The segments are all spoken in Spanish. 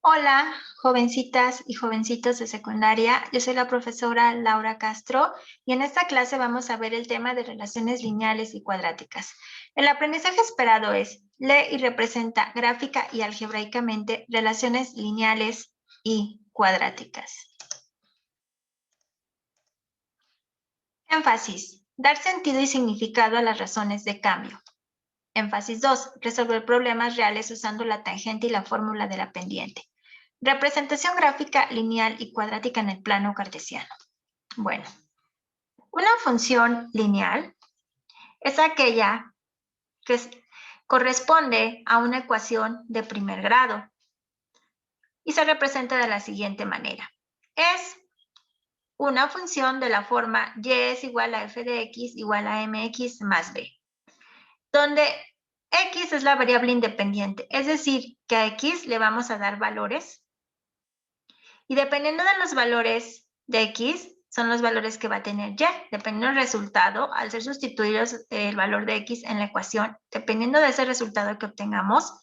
Hola, jovencitas y jovencitos de secundaria. Yo soy la profesora Laura Castro y en esta clase vamos a ver el tema de relaciones lineales y cuadráticas. El aprendizaje esperado es lee y representa gráfica y algebraicamente relaciones lineales y cuadráticas. Énfasis. Dar sentido y significado a las razones de cambio. Énfasis 2. Resolver problemas reales usando la tangente y la fórmula de la pendiente. Representación gráfica, lineal y cuadrática en el plano cartesiano. Bueno, una función lineal es aquella que corresponde a una ecuación de primer grado y se representa de la siguiente manera. Es una función de la forma y es igual a f de x igual a mx más b, donde x es la variable independiente, es decir, que a x le vamos a dar valores y dependiendo de los valores de x, son los valores que va a tener y. Dependiendo del resultado, al ser sustituidos el valor de x en la ecuación, dependiendo de ese resultado que obtengamos,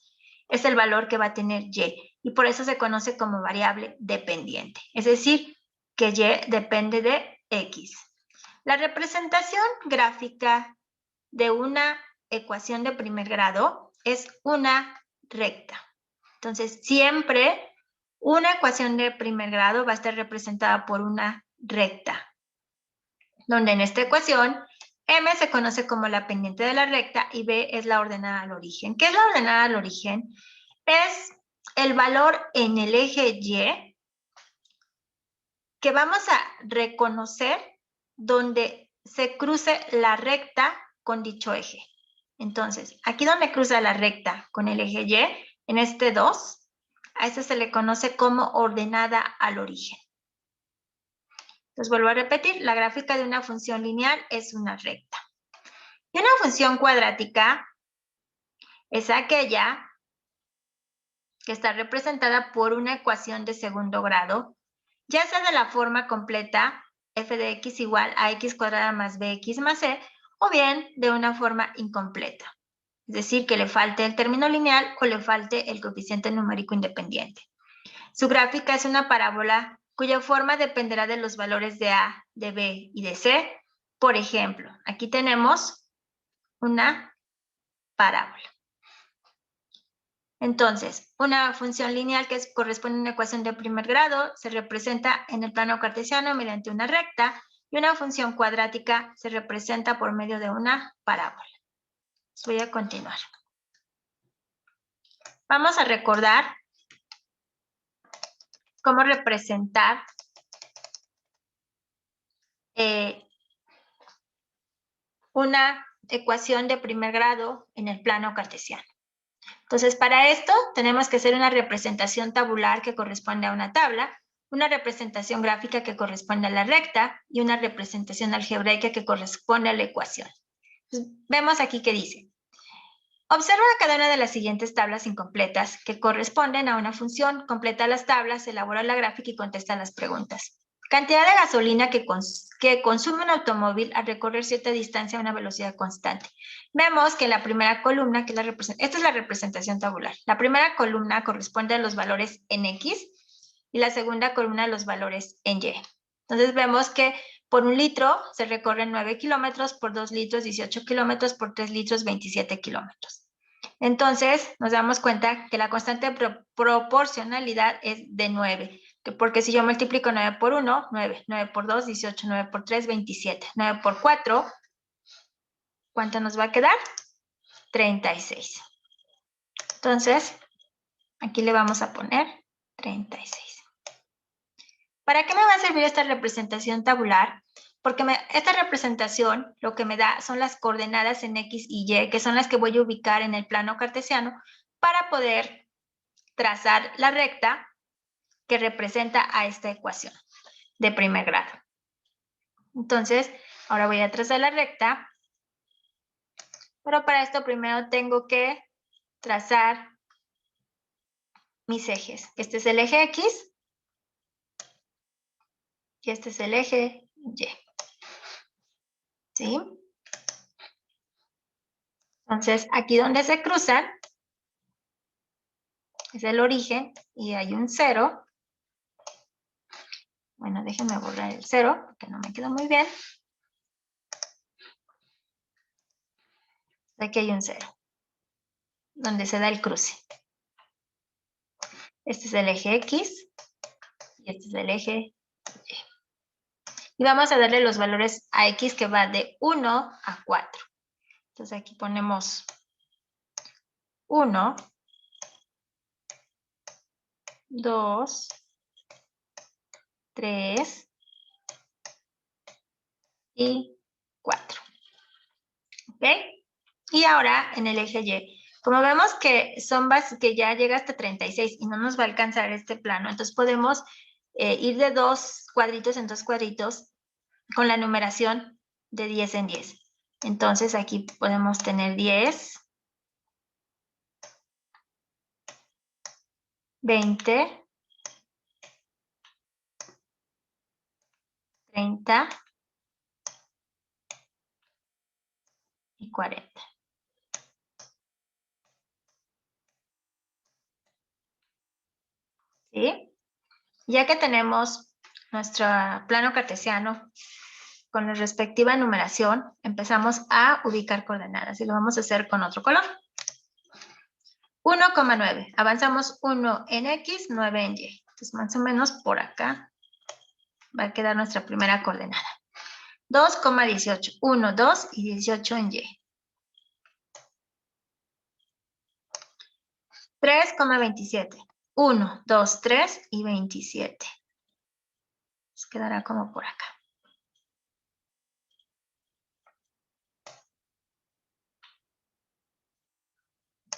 es el valor que va a tener y. Y por eso se conoce como variable dependiente. Es decir, que y depende de x. La representación gráfica de una ecuación de primer grado es una recta. Entonces, siempre una ecuación de primer grado va a estar representada por una recta, donde en esta ecuación m se conoce como la pendiente de la recta y b es la ordenada al origen. ¿Qué es la ordenada al origen? Es el valor en el eje y que vamos a reconocer donde se cruce la recta con dicho eje. Entonces, aquí donde cruza la recta con el eje y, en este 2, a este se le conoce como ordenada al origen. Entonces, vuelvo a repetir, la gráfica de una función lineal es una recta. Y una función cuadrática es aquella que está representada por una ecuación de segundo grado, ya sea de la forma completa, f de x igual a x cuadrada más bx más c, o bien de una forma incompleta. Es decir, que le falte el término lineal o le falte el coeficiente numérico independiente. Su gráfica es una parábola cuya forma dependerá de los valores de a, de b y de c. Por ejemplo, aquí tenemos una parábola. Entonces, una función lineal que corresponde a una ecuación de primer grado se representa en el plano cartesiano mediante una recta y una función cuadrática se representa por medio de una parábola. Voy a continuar. Vamos a recordar cómo representar una ecuación de primer grado en el plano cartesiano. Entonces, para esto tenemos que hacer una representación tabular que corresponde a una tabla, una representación gráfica que corresponde a la recta y una representación algebraica que corresponde a la ecuación. Entonces, vemos aquí que dice, observa cada una de las siguientes tablas incompletas que corresponden a una función, completa las tablas, elabora la gráfica y contesta las preguntas. Cantidad de gasolina que consume un automóvil al recorrer cierta distancia a una velocidad constante. Vemos que la primera columna, que esta es la representación tabular. La primera columna corresponde a los valores en X y la segunda columna a los valores en Y. Entonces vemos que por 1 litro se recorren 9 kilómetros, por 2 litros 18 kilómetros, por 3 litros 27 kilómetros. Entonces nos damos cuenta que la constante de proporcionalidad es de 9. Porque si yo multiplico 9 por 1, 9. 9 por 2, 18. 9 por 3, 27. 9 por 4, ¿cuánto nos va a quedar? 36. Entonces, aquí le vamos a poner 36. ¿Para qué me va a servir esta representación tabular? Porque esta representación lo que me da son las coordenadas en X y Y, que son las que voy a ubicar en el plano cartesiano para poder trazar la recta que representa a esta ecuación de primer grado. Entonces, ahora voy a trazar la recta, pero para esto primero tengo que trazar mis ejes. Este es el eje X y este es el eje Y. ¿Sí? Entonces, aquí donde se cruzan, es el origen y hay un 0. Bueno, déjenme borrar el 0 porque no me quedó muy bien. Aquí hay un 0, donde se da el cruce. Este es el eje X y este es el eje Y. Y vamos a darle los valores a X que va de 1 a 4. Entonces aquí ponemos 1, 2, 3 y 4. ¿Ok? Y ahora en el eje Y, como vemos que que ya llega hasta 36 y no nos va a alcanzar este plano, entonces podemos ir de 2 cuadritos en 2 cuadritos con la numeración de 10 en 10. Entonces aquí podemos tener 10, 20, 30 y 40. ¿Sí? Ya que tenemos nuestro plano cartesiano con la respectiva numeración, empezamos a ubicar coordenadas y lo vamos a hacer con otro color. 1,9. Avanzamos 1 en X, 9 en Y. Entonces, más o menos por acá va a quedar nuestra primera coordenada. 2,18. 1, 2 y 18 en Y. 3,27. 1, 2, 3 y 27. Nos quedará como por acá.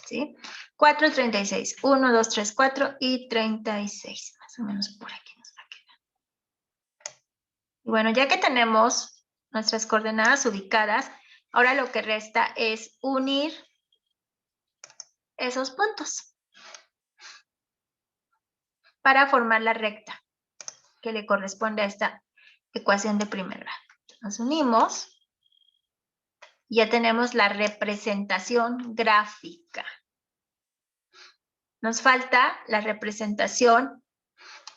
¿Sí? 4, 36. 1, 2, 3, 4 y 36. Más o menos por aquí nos va a quedar. Y bueno, ya que tenemos nuestras coordenadas ubicadas, ahora lo que resta es unir esos puntos para formar la recta que le corresponde a esta ecuación de primer grado. Nos unimos y ya tenemos la representación gráfica. Nos falta la representación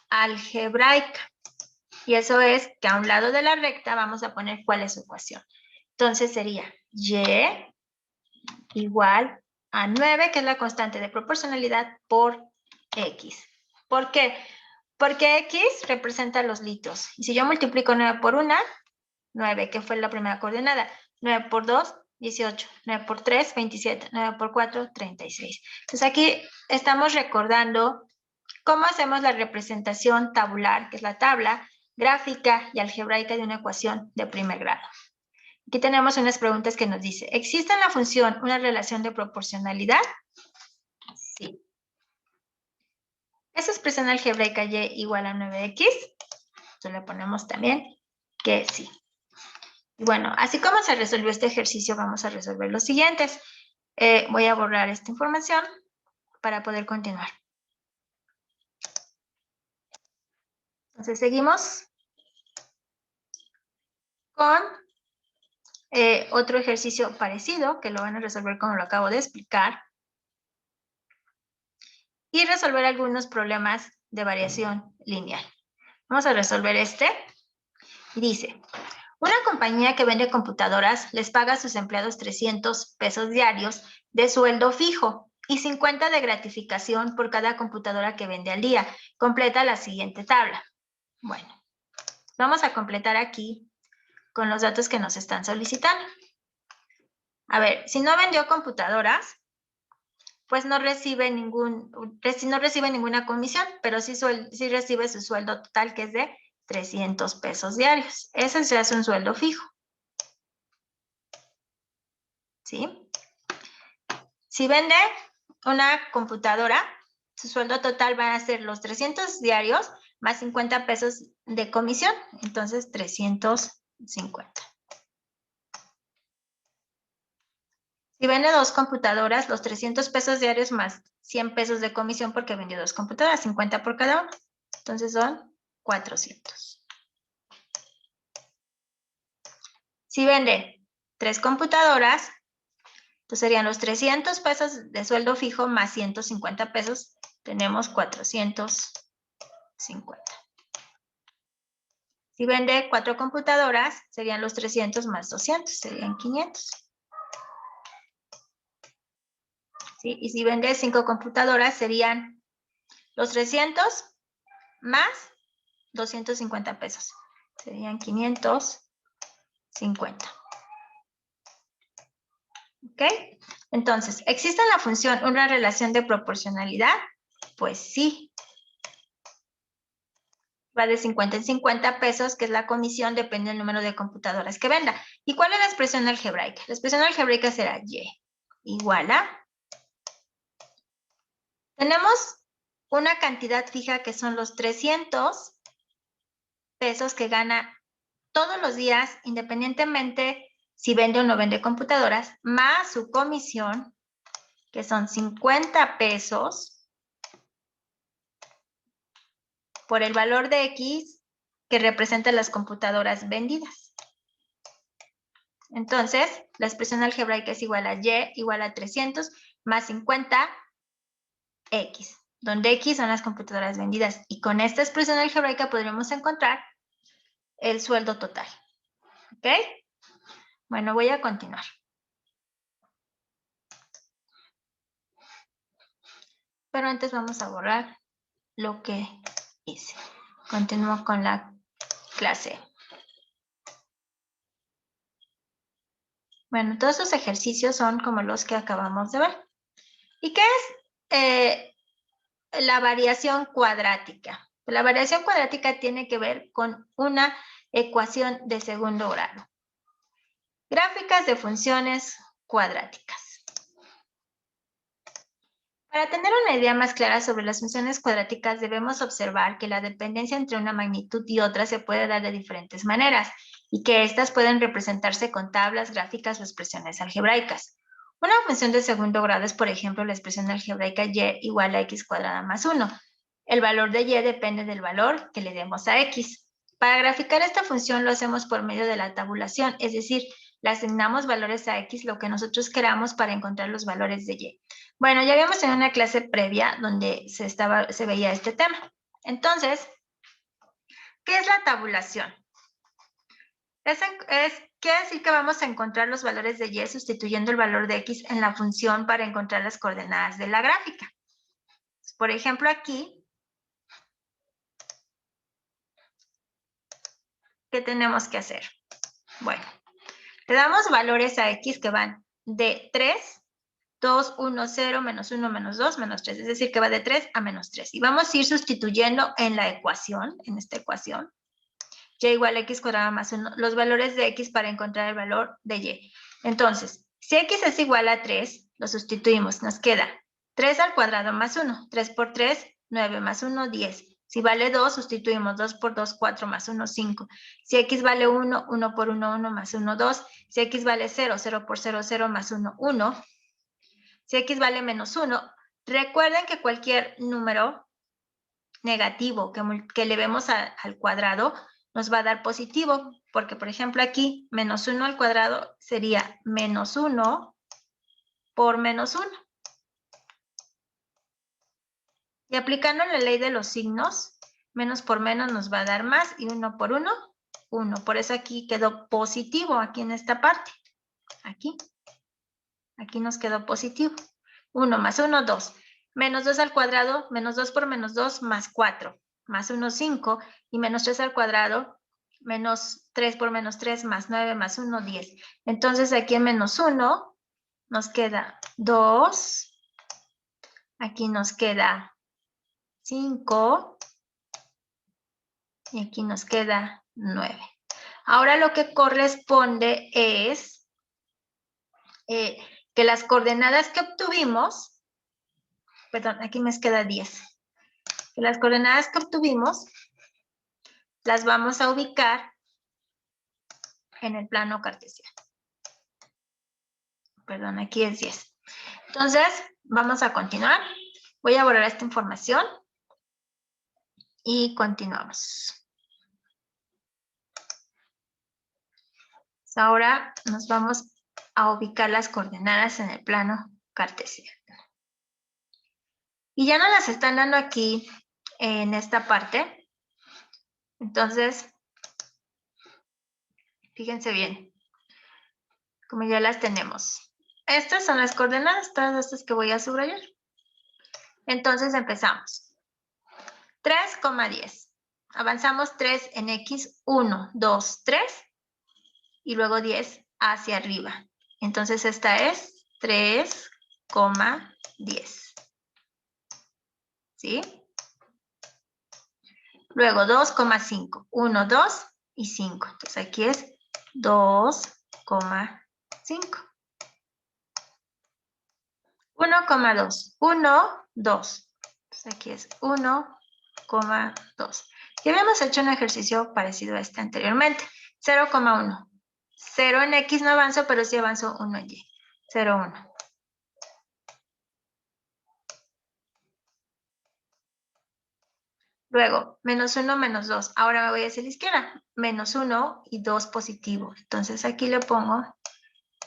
algebraica. Y eso es que a un lado de la recta vamos a poner cuál es su ecuación. Entonces sería Y igual a 9, que es la constante de proporcionalidad, por X. ¿Por qué? Porque X representa los litros. Y si yo multiplico 9 por 1, 9, que fue la primera coordenada. 9 por 2, 18. 9 por 3, 27. 9 por 4, 36. Entonces aquí estamos recordando cómo hacemos la representación tabular, que es la tabla gráfica y algebraica de una ecuación de primer grado. Aquí tenemos unas preguntas que nos dice, ¿existe en la función una relación de proporcionalidad? Sí. ¿Esa expresión algebraica y igual a 9x? Entonces le ponemos también que sí. Y bueno, así como se resolvió este ejercicio, vamos a resolver los siguientes. Voy a borrar esta información para poder continuar. Entonces seguimos con otro ejercicio parecido, que lo van a resolver como lo acabo de explicar. Y resolver algunos problemas de variación lineal. Vamos a resolver este. Y dice, una compañía que vende computadoras les paga a sus empleados 300 pesos diarios de sueldo fijo y 50 de gratificación por cada computadora que vende al día. Completa la siguiente tabla. Bueno, vamos a completar aquí con los datos que nos están solicitando. A ver, si no vendió computadoras, pues no recibe ninguna comisión, pero sí recibe su sueldo total, que es de 300 pesos diarios. Ese ya es un sueldo fijo. ¿Sí? Si vende una computadora, su sueldo total va a ser los 300 diarios más 50 pesos de comisión, entonces 350. Si vende 2 computadoras, los 300 pesos diarios más 100 pesos de comisión porque vendió 2 computadoras, 50 por cada una. Entonces son 400. Si vende 3 computadoras, entonces serían los 300 pesos de sueldo fijo más 150 pesos tenemos 450. Si vende 4 computadoras, serían los 300 más 200, serían 500. ¿Sí? Y si vende 5 computadoras, serían los 300 más 250 pesos. Serían 550. ¿Ok? Entonces, ¿existe en la función una relación de proporcionalidad? Pues sí. Va de 50 en 50 pesos, que es la comisión, depende del número de computadoras que venda. ¿Y cuál es la expresión algebraica? La expresión algebraica será Y igual a... Tenemos una cantidad fija que son los 300 pesos que gana todos los días, independientemente si vende o no vende computadoras, más su comisión, que son 50 pesos, por el valor de X que representa las computadoras vendidas. Entonces, la expresión algebraica es igual a Y igual a 300 más 50 X, donde X son las computadoras vendidas. Y con esta expresión algebraica podremos encontrar el sueldo total. ¿Ok? Bueno, voy a continuar. Pero antes vamos a borrar lo que hice. Continúo con la clase. Bueno, todos esos ejercicios son como los que acabamos de ver. ¿Y qué es la variación cuadrática? La variación cuadrática tiene que ver con una ecuación de segundo grado. Gráficas de funciones cuadráticas. Para tener una idea más clara sobre las funciones cuadráticas, debemos observar que la dependencia entre una magnitud y otra se puede dar de diferentes maneras y que éstas pueden representarse con tablas, gráficas o expresiones algebraicas. Una función de segundo grado es, por ejemplo, la expresión algebraica y igual a x cuadrada más 1. El valor de y depende del valor que le demos a x. Para graficar esta función lo hacemos por medio de la tabulación, es decir, le asignamos valores a x lo que nosotros queramos para encontrar los valores de y. Bueno, ya habíamos tenido una clase previa donde se veía este tema. Entonces, ¿qué es la tabulación? Quiere decir que vamos a encontrar los valores de y sustituyendo el valor de x en la función para encontrar las coordenadas de la gráfica. Por ejemplo, aquí, ¿qué tenemos que hacer? Bueno, le damos valores a x que van de 3, 2, 1, 0, menos 1, menos 2, menos 3. Es decir, que va de 3 a menos 3. Y vamos a ir sustituyendo en la ecuación, en esta ecuación, y igual a x cuadrado más 1, los valores de x para encontrar el valor de y. Entonces, si x es igual a 3, lo sustituimos. Nos queda 3 al cuadrado más 1. 3 por 3, 9 más 1, 10. Si vale 2, sustituimos 2 por 2, 4 más 1, 5. Si x vale 1, 1 por 1, 1 más 1, 2. Si x vale 0, 0 por 0, 0 más 1, 1. Si x vale menos 1, recuerden que cualquier número negativo que elevemos al cuadrado nos va a dar positivo, porque por ejemplo aquí, menos 1 al cuadrado sería menos 1 por menos 1. Y aplicando la ley de los signos, menos por menos nos va a dar más, y 1 por 1, 1. Por eso aquí quedó positivo, aquí en esta parte. Aquí nos quedó positivo. 1 más 1, 2. Menos 2 al cuadrado, menos 2 por menos 2, más 4. Más 1, 5. Y menos 3 al cuadrado, menos 3 por menos 3, más 9, más 1, 10. Entonces aquí en menos 1 nos queda 2. Aquí nos queda 5. Y aquí nos queda 9. Ahora lo que corresponde es que las coordenadas que obtuvimos, perdón, aquí me queda 10. Que las coordenadas que obtuvimos las vamos a ubicar en el plano cartesiano. Perdón, aquí es 10. Entonces, vamos a continuar. Voy a borrar esta información y continuamos. Ahora nos vamos a ubicar las coordenadas en el plano cartesiano. Y ya nos las están dando aquí en esta parte. Entonces, fíjense bien, como ya las tenemos. Estas son las coordenadas, todas estas que voy a subrayar. Entonces empezamos. 3,10. Avanzamos 3 en X, 1, 2, 3. Y luego 10 hacia arriba. Entonces esta es 3,10. ¿Sí? Luego 2,5. 1, 2 y 5. Entonces aquí es 2,5. 1,2. 1, 2. Entonces aquí es 1,2. Ya habíamos hecho un ejercicio parecido a este anteriormente. 0,1. 0 en X no avanzo, pero sí avanzo 1 en Y. 0,1. Luego, menos 1, menos 2. Ahora me voy hacia la izquierda. Menos 1 y 2 positivo. Entonces aquí le pongo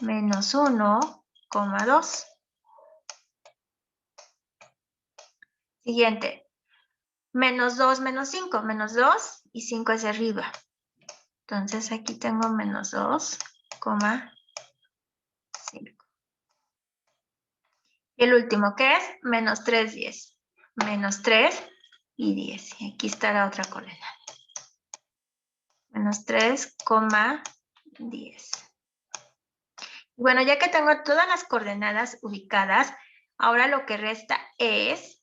menos 1,2. Siguiente. Menos 2, menos 5. Menos 2 y 5 hacia arriba. Entonces aquí tengo menos 2,5. Y el último, ¿qué es? Menos 3, 10. Menos 3 y 10. Y aquí está la otra coordenada. Menos 3,10. Bueno, ya que tengo todas las coordenadas ubicadas, ahora lo que resta es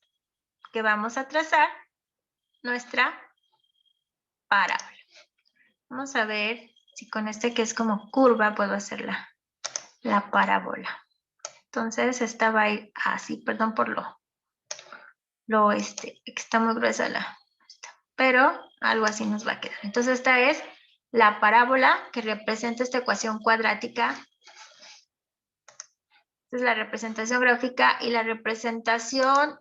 que vamos a trazar nuestra parábola. Vamos a ver si con este que es como curva puedo hacer la parábola. Entonces esta va a ir así, perdón por que está muy gruesa pero algo así nos va a quedar. Entonces esta es la parábola que representa esta ecuación cuadrática. Esta es la representación gráfica y la representación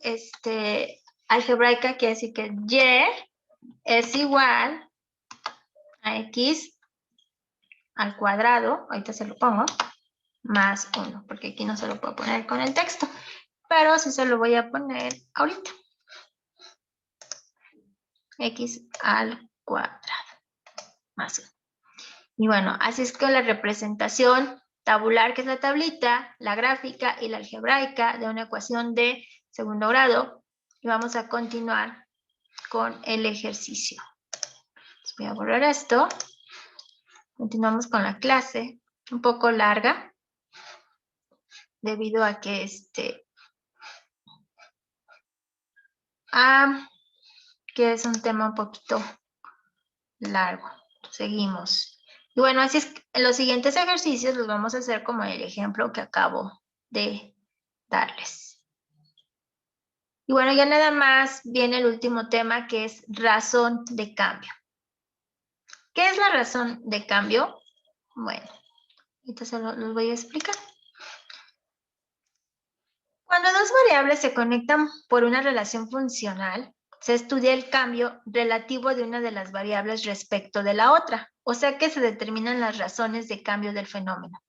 algebraica quiere decir que Y es igual a X al cuadrado, ahorita se lo pongo, más 1, porque aquí no se lo puedo poner con el texto, pero sí se lo voy a poner ahorita. X al cuadrado, más 1. Y bueno, así es que la representación tabular, que es la tablita, la gráfica y la algebraica de una ecuación de segundo grado. Y vamos a continuar con el ejercicio. Voy a borrar esto. Continuamos con la clase, un poco larga, debido a que que es un tema un poquito largo. Seguimos. Y bueno, así es que en los siguientes ejercicios los vamos a hacer como el ejemplo que acabo de darles. Y bueno, ya nada más viene el último tema, que es razón de cambio. ¿Qué es la razón de cambio? Bueno, entonces los voy a explicar. Cuando dos variables se conectan por una relación funcional, se estudia el cambio relativo de una de las variables respecto de la otra, o sea que se determinan las razones de cambio del fenómeno.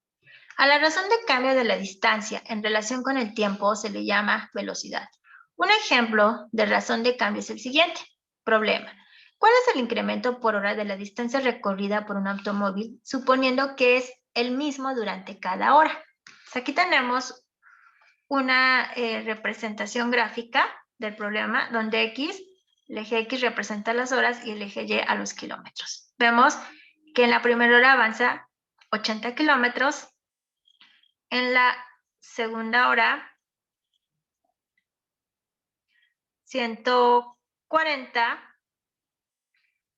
A la razón de cambio de la distancia en relación con el tiempo se le llama velocidad. Un ejemplo de razón de cambio es el siguiente. Problema. ¿Cuál es el incremento por hora de la distancia recorrida por un automóvil, suponiendo que es el mismo durante cada hora? Pues aquí tenemos una representación gráfica del problema donde el eje X representa las horas y el eje Y a los kilómetros. Vemos que en la primera hora avanza 80 kilómetros, en la segunda hora 140,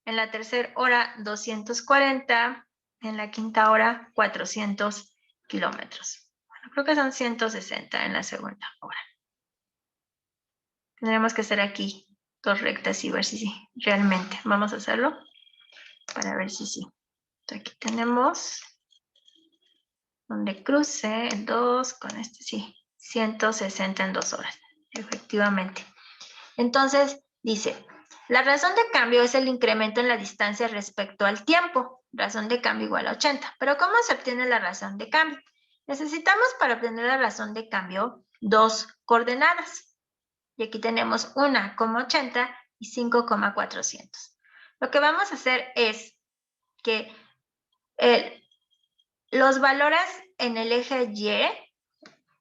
en la tercera hora 240, en la quinta hora 400 kilómetros. Bueno, creo que son 160 en la segunda hora. Tendremos que hacer aquí dos rectas y ver si sí, realmente. Vamos a hacerlo para ver si sí. Entonces aquí tenemos donde cruce el 2 con este, sí, 160 en 2 horas, efectivamente. Entonces, dice, la razón de cambio es el incremento en la distancia respecto al tiempo. Razón de cambio igual a 80. Pero ¿cómo se obtiene la razón de cambio? Necesitamos para obtener la razón de cambio dos coordenadas. Y aquí tenemos 1,80 y 5,400. Lo que vamos a hacer es que los valores en el eje Y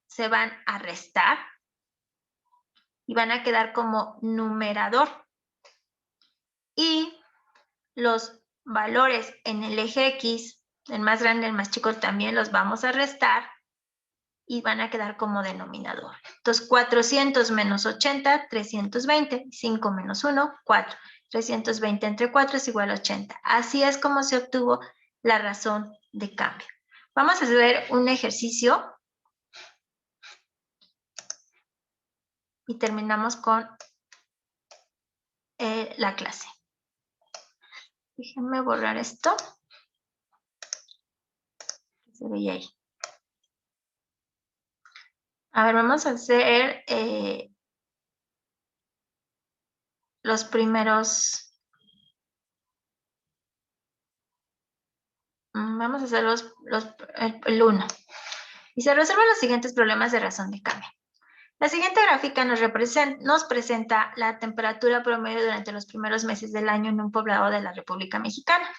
se van a restar y van a quedar como numerador. Y los valores en el eje X, el más grande y el más chico, también los vamos a restar y van a quedar como denominador. Entonces, 400 menos 80, 320. 5 menos 1, 4. 320 entre 4 es igual a 80. Así es como se obtuvo la razón de cambio. Vamos a hacer un ejercicio y terminamos con la clase. Déjenme borrar esto. Se veía ahí. A ver, vamos a hacer los primeros. Vamos a hacer el 1. Y se resuelven los siguientes problemas de razón de cambio. La siguiente gráfica nos presenta la temperatura promedio durante los primeros meses del año en un poblado de la República Mexicana.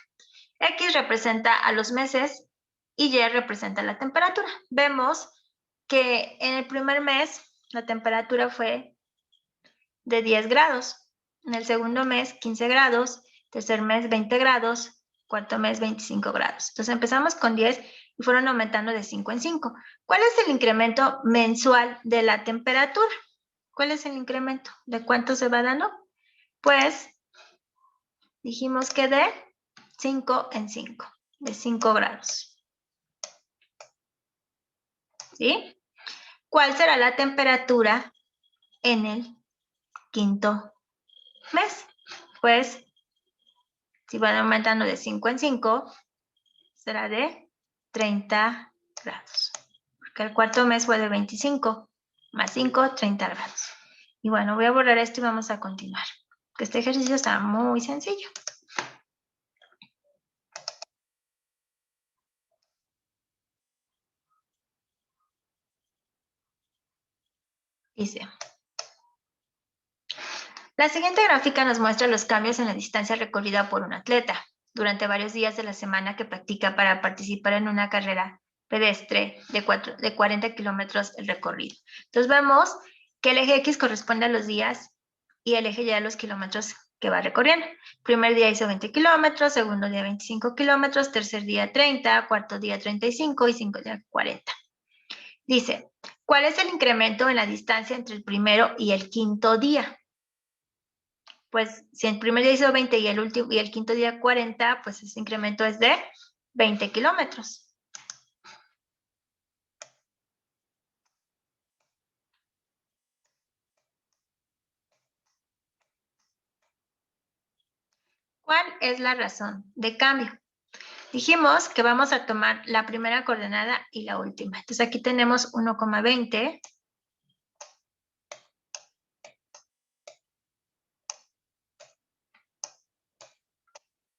X representa a los meses y Y representa la temperatura. Vemos que en el primer mes la temperatura fue de 10 grados, en el segundo mes 15 grados, tercer mes 20 grados, cuarto mes 25 grados. Entonces empezamos con 10 y fueron aumentando de 5 en 5. ¿Cuál es el incremento mensual de la temperatura? ¿Cuál es el incremento? ¿De cuánto se va dando? Pues dijimos que de 5 en 5, de 5 grados. ¿Sí? ¿Cuál será la temperatura en el quinto mes? Pues si van aumentando de 5 en 5, será de 30 grados. Porque el cuarto mes fue de 25 más 5, 30 grados. Y bueno, voy a borrar esto y vamos a continuar. Este ejercicio está muy sencillo. Dice, la siguiente gráfica nos muestra los cambios en la distancia recorrida por un atleta durante varios días de la semana que practica para participar en una carrera pedestre de 40 kilómetros el recorrido. Entonces vemos que el eje X corresponde a los días y el eje Y a los kilómetros que va recorriendo. Primer día hizo 20 kilómetros, segundo día 25 kilómetros, tercer día 30, cuarto día 35 y cinco días 40. Dice, ¿cuál es el incremento en la distancia entre el primero y el quinto día? Pues si el primer día hizo 20 y el quinto día 40, pues ese incremento es de 20 kilómetros. ¿Cuál es la razón de cambio? Dijimos que vamos a tomar la primera coordenada y la última. Entonces aquí tenemos 1,20.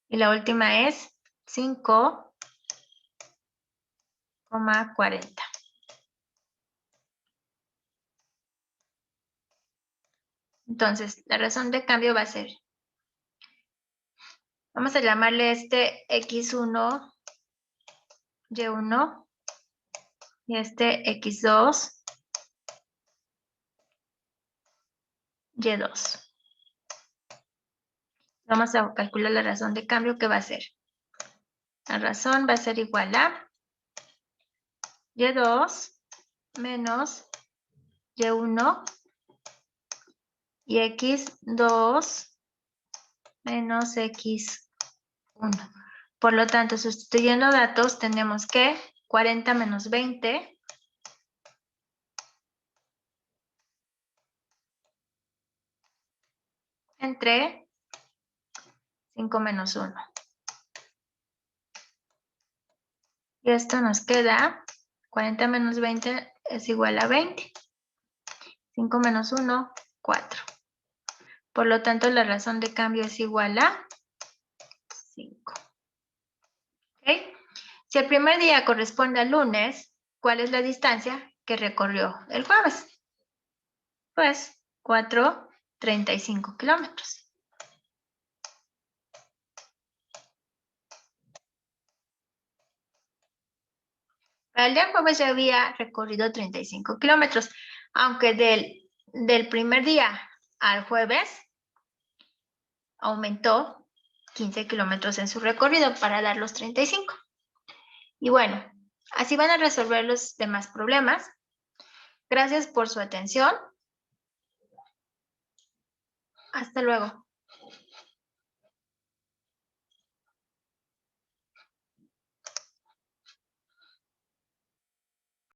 Y la última es 5,40. Entonces, la razón de cambio va a ser, vamos a llamarle este X1, Y1 y este X2, Y2. Vamos a calcular la razón de cambio que va a ser. La razón va a ser igual a Y2 menos Y1 y X2 menos X1. Por lo tanto, sustituyendo datos, tenemos que 40 menos 20 entre 5 menos 1. Y esto nos queda 40 menos 20 es igual a 20. 5 menos 1, 4. Por lo tanto, la razón de cambio es igual a 5. ¿Okay? Si el primer día corresponde al lunes, ¿cuál es la distancia que recorrió el jueves? Pues 35 kilómetros. Para el día jueves ya había recorrido 35 kilómetros, aunque del primer día al jueves aumentó 15 kilómetros en su recorrido para dar los 35. Y bueno, así van a resolver los demás problemas. Gracias por su atención. Hasta luego.